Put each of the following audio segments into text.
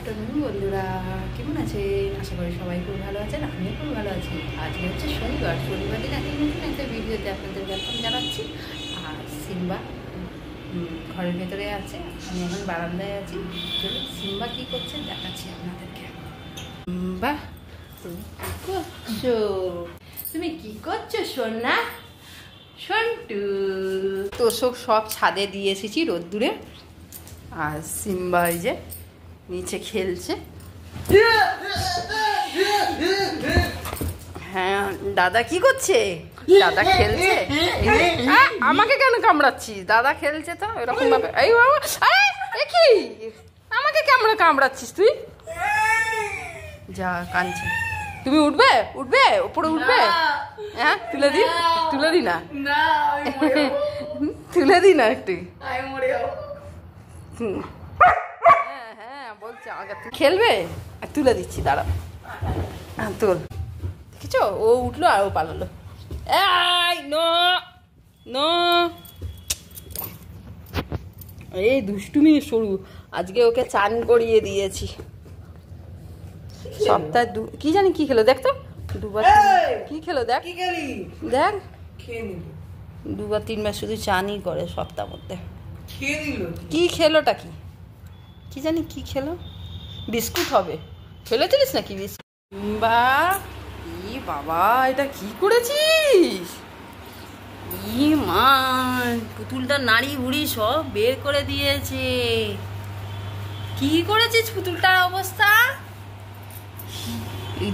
Afternoon বন্ধুরা, কেমন আছেন? আশা করি সবাই খুব ভালো আছেন। আমিও খুব ভালো আছি। আজকে হচ্ছে শনিবার দিন একটা নতুন একটা ভিডিওতে আপনাদের ওয়েলকাম জানাচ্ছি। আর সিম্বা ঘরের ভেতরে আছে, আমি এখন বারান্দায় আছি। চলুন সিম্বা কী করছে দেখাচ্ছি আপনাদেরকে। বাহ, তুমি কী করছো? তুমি কী করছো সোনা? সন্টু তোষক সব ছাদে দিয়ে এসেছি রোদ্দুরে। আর সিম্বা এই যে নিচে খেলছে। হ্যাঁ, দাদা কি করছে? দাদা খেলছে। আমাকে কেন কামড়াচ্ছিস? দাদা খেলছে তো এরকম ভাবে। এই বাবা, কি আমাকে কেমন কামড়াচ্ছিস তুই? যা কাঁদছে। তুমি উঠবে? উঠবে উপরে উঠবে? হ্যাঁ, তুলে দি, তুলে দি না, তুলে দি না একটু। হ্যাঁ হ্যাঁ বলছে আমাকে খেলবে, তুলে দিচ্ছি, দাঁড়া। হ্যাঁ তোল। দেখেছো, ও উঠলো আর ও পালালো। এই নো নো, এই দুষ্টুমি শুরু। আজকে ওকে চান করিয়ে দিয়েছি। সপ্তাহে কি জানি কি খেলো, দেখ তো দুবার কি খেলো, দেখ দেখ, দুবার তিনবার শুধু চানই করে সপ্তাহ মধ্যে। কি খেলোটা কি কি জানি কি খেলো, বিস্কুট হবে। ফেলেছিলিস নাকি বিস্কুট? বা ই বাবা, এটা কি করেছিস? ই মা, পুতুলটা নাড়ি ভুড়ি সব বের করে দিয়েছে। কি করেছিস পুতুলটার অবস্থা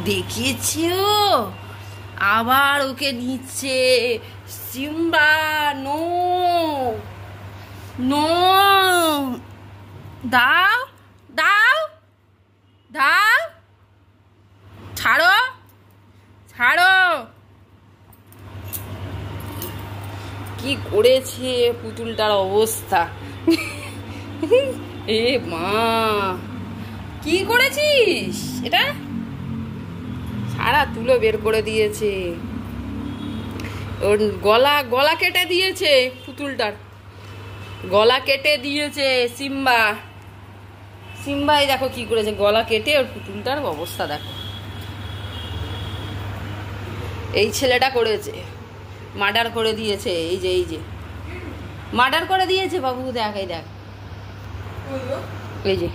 দেখিয়েছো? আবার ওকে নিচ্ছে। সিম্বা নো নো, দাও দাও দাও, ছাড়ো ছাড়ো। কি করেছে পুতুলটার অবস্থা? এ মা, কি করেছিস এটা? সারা তুলো বের করে দিয়েছে। ওর গলা গলা কেটে দিয়েছে, পুতুলটার গলা কেটে দিয়েছে সিম্বা। সিম্বাই দেখো কি করেছে, গলা কেটে ওর পুতুলটার অবস্থা দেখো। এই ছেলেটা করেছে, মার্ডার করে দিয়েছে। এই যে এই যে মার্ডার করে দিয়েছে বাবু, দেখ এই দেখ, এই যে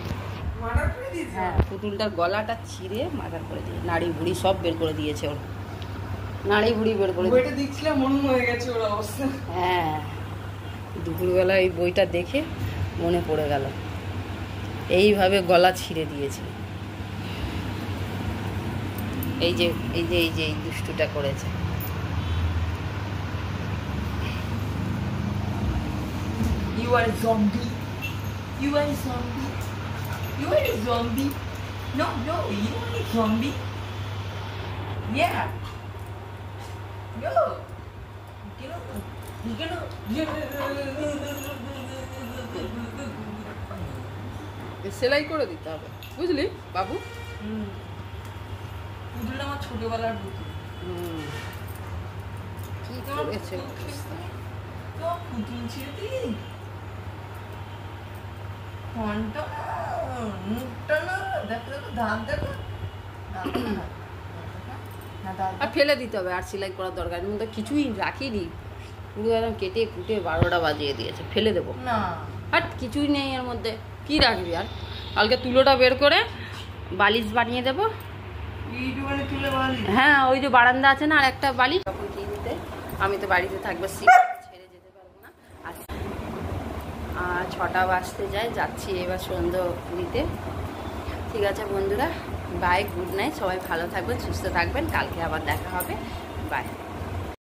হ্যাঁ, পুতুলটার গলাটা ছিঁড়ে মার্ডার করে দিয়ে নাড়ি ভুড়ি সব বের করে দিয়েছে। ওর নাড়ি ভুড়ি বের করে দেখছিলাম, মনে হয়ে গেছে ওর অবস্থা। হ্যাঁ, দুপুরবেলা এই বইটা দেখে মনে পড়ে গেল, এইভাবে গলা ছিঁড়ে দিয়েছে। এই যে এই যে এই যে এই দুষ্টুটা করেছে। You are a zombie. You are a zombie. You are a zombie. No, no, you are a zombie. Yeah. No. You cannot. সেলাই করে দিতে হবে, বুঝলি বাবু? পুতুলটা আমার ছোটবেলার পুতুল। কি করেছে তো পুতুল ছিল তুই? ফোনটা মুখটা না, দেখো দেখো, দাঁত দেখো, আর ফেলে দিতে হবে। আর সেলাই করার দরকার নেই, তো কিছুই রাখিনি, পুরো একদম কেটে কুটে 12টা বাজিয়ে দিয়েছে। ফেলে দেবো না, আর কিছুই নেই এর মধ্যে, কি রাখবি আর? কালকে তুলোটা বের করে বালিশ বানিয়ে দেবো। হ্যাঁ, ওই যে বারান্দা আছে না, আর একটা বালিশ। তখন কি দিতে, আমি তো বাড়িতে থাকবো, ছেড়ে যেতে পারবো না। আর 6টা বাজতে যায়, যাচ্ছি এবার সন্ধ্যে দিতে। ঠিক আছে বন্ধুরা, বাই, গুড নাইট। সবাই ভালো থাকবেন, সুস্থ থাকবেন। কালকে আবার দেখা হবে। বাই।